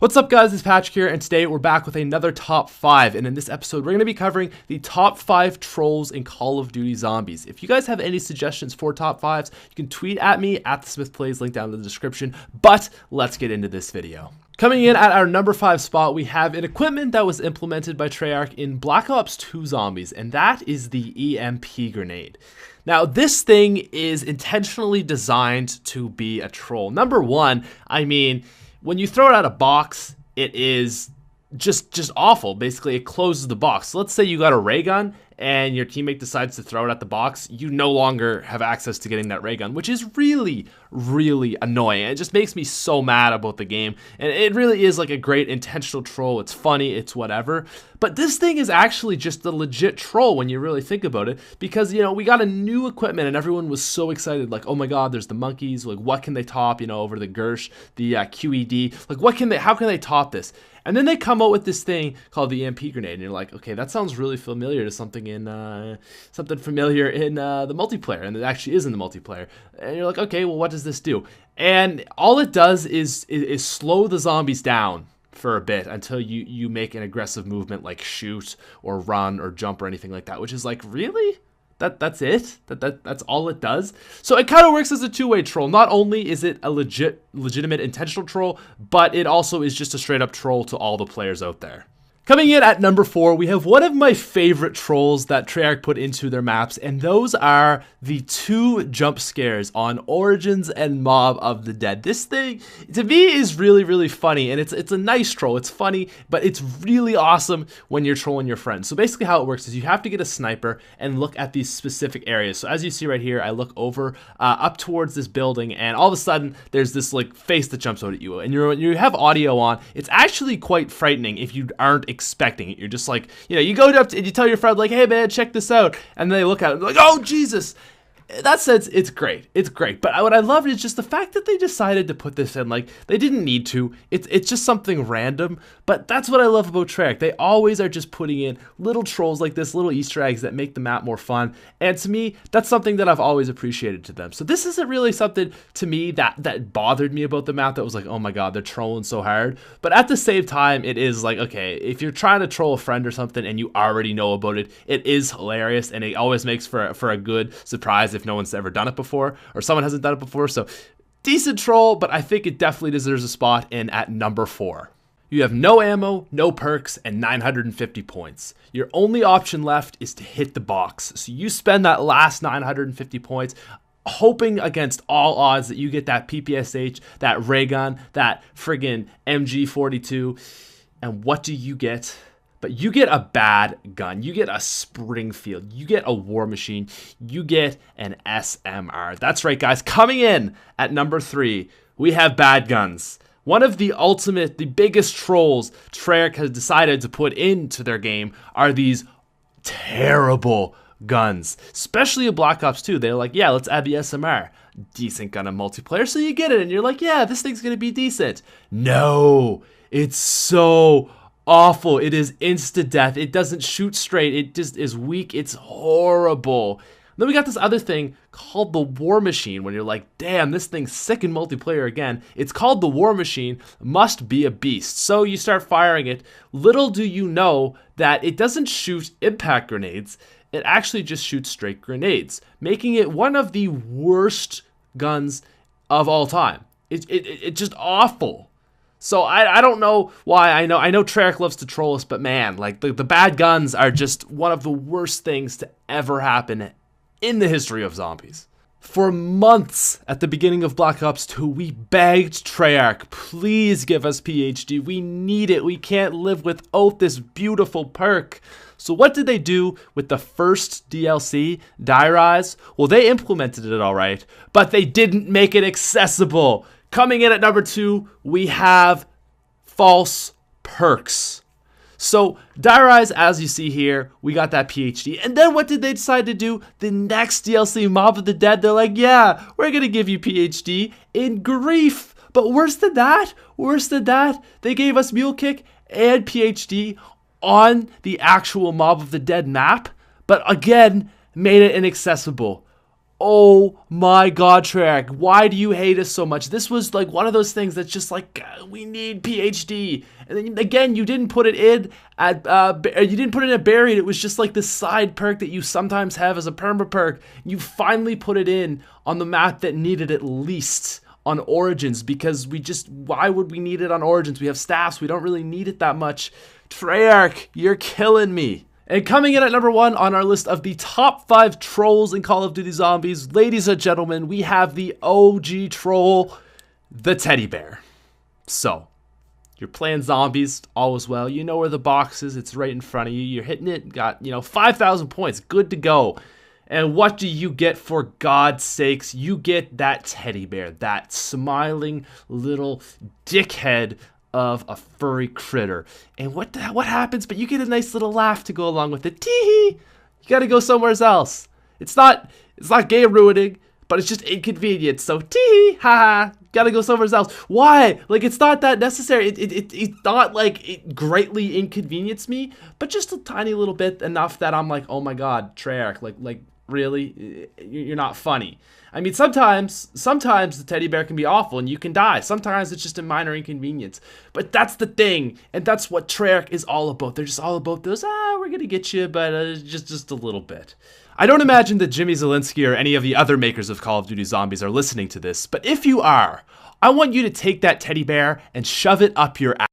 What's up guys, it's Patrick here, and today we're back with another top 5, and in this episode we're going to be covering the top 5 trolls in Call of Duty Zombies. If you guys have any suggestions for top 5s, you can tweet at me at @TheSmithPlays, link down in the description, but let's get into this video. Coming in at our number 5 spot, we have an equipment that was implemented by Treyarch in Black Ops 2 Zombies, and that is the EMP grenade. Now, this thing is intentionally designed to be a troll. Number one, I mean, when you throw it out of box, it is just awful. Basically, it closes the box. So let's say you got a ray gun and your teammate decides to throw it at the box. You no longer have access to getting that ray gun, which is really annoying. It just makes me so mad about the game. And it really is like a great intentional troll. It's funny, it's whatever. But this thing is actually just a legit troll when you really think about it, because, you know, we got a new equipment and everyone was so excited, like, oh my god, there's the monkeys, like, what can they top, you know, over the Gersh, the QED, like, how can they top this? And then they come out with this thing called the EMP grenade, and you're like, okay, that sounds really familiar to something familiar in the multiplayer, and it actually is in the multiplayer. And you're like, okay, well, what does this do? And all it does is slow the zombies down for a bit until you make an aggressive movement, like shoot or run or jump or anything like that, which is like, really? That's it? That's all it does? So it kind of works as a two-way troll. Not only is it a legitimate intentional troll, but it also is just a straight-up troll to all the players out there. Coming in at number 4, we have one of my favorite trolls that Treyarch put into their maps, and those are the 2 jump scares on Origins and Mob of the Dead. This thing, to me, is really funny, and it's a nice troll. It's funny, but it's really awesome when you're trolling your friends. So basically how it works is you have to get a sniper and look at these specific areas. So as you see right here, I look over up towards this building, and all of a sudden, there's this like face that jumps out at you, and you have audio on. It's actually quite frightening if you aren't expecting it. You're just like, you know, you go up and you tell your friend, like, hey man, check this out, and then they look at it and they're like, oh Jesus. That says it's great. It's great. But what I love is just the fact that they decided to put this in. Like, they didn't need to. It's just something random. But that's what I love about Treyarch. They always are just putting in little trolls like this, little Easter eggs that make the map more fun. And to me, that's something that I've always appreciated to them. So this isn't really something to me that bothered me about the map, that was like, oh my god, they're trolling so hard. But at the same time, it is like, okay, if you're trying to troll a friend or something and you already know about it, it is hilarious, and it always makes for a good surprise if no one's ever done it before, or someone hasn't done it before. So decent troll, but I think it definitely deserves a spot in at number 4. You have no ammo, no perks, and 950 points. Your only option left is to hit the box. So you spend that last 950 points hoping against all odds that you get that PPSH, that ray gun, that friggin' MG42. And what do you get? But you get a bad gun, you get a Springfield, you get a War Machine, you get an SMR. That's right, guys. Coming in at number 3, we have bad guns. One of the biggest trolls Treyarch has decided to put into their game are these terrible guns, especially in Black Ops 2. They're like, yeah, let's add the SMR. Decent gun in multiplayer, so you get it, and you're like, yeah, this thing's gonna be decent. No, it's so awful. It is insta-death. It doesn't shoot straight. It just is weak. It's horrible. Then we got this other thing called the War Machine, when you're like, damn, this thing's sick in multiplayer again. It's called the War Machine, must be a beast. So you start firing it. Little do you know that it doesn't shoot impact grenades. It actually just shoots straight grenades, making it one of the worst guns of all time. It's just awful. So I don't know why. I know Treyarch loves to troll us, but man, like the bad guns are just one of the worst things to ever happen in the history of zombies. For months at the beginning of Black Ops 2, we begged Treyarch, please give us PhD. We need it. We can't live without this beautiful perk. So what did they do with the first DLC, Die Rise? Well, they implemented it all right, but they didn't make it accessible. Coming in at number 2, we have false perks. So, Die Rise, as you see here, we got that PhD. And then what did they decide to do? The next DLC, Mob of the Dead, they're like, yeah, we're going to give you PhD in grief. But worse than that, they gave us Mule Kick and PhD on the actual Mob of the Dead map. But again, made it inaccessible. Oh my god, Treyarch, why do you hate us so much? This was like one of those things that's just like, we need PhD. And then again, you didn't put it in at buried. It was just like this side perk that you sometimes have as a perma perk. You finally put it in on the map that needed at least on Origins, because why would we need it on Origins? We have staffs, we don't really need it that much. Treyarch, you're killing me. And coming in at number 1 on our list of the top 5 trolls in Call of Duty Zombies, ladies and gentlemen, we have the OG troll, the teddy bear. So, you're playing zombies, all is well. You know where the box is, it's right in front of you. You're hitting it, got, 5,000 points, good to go. And what do you get, for God's sakes? You get that teddy bear, that smiling little dickhead of a furry critter. And what happens? But you get a nice little laugh to go along with it. Tee-hee! You gotta go somewhere else. It's not game ruining, but it's just inconvenient. So tee-hee! Ha-ha! Gotta go somewhere else. Why? Like, it's not that necessary. It's not like it greatly inconvenienced me, but just a tiny little bit, enough that I'm like, oh my god, Treyarch, like really? You're not funny. I mean, sometimes the teddy bear can be awful and you can die. Sometimes it's just a minor inconvenience. But that's the thing, and that's what Treyarch is all about. They're just all about those, we're gonna get you, but just a little bit. I don't imagine that Jimmy Zielinski or any of the other makers of Call of Duty Zombies are listening to this, but if you are, I want you to take that teddy bear and shove it up your ass.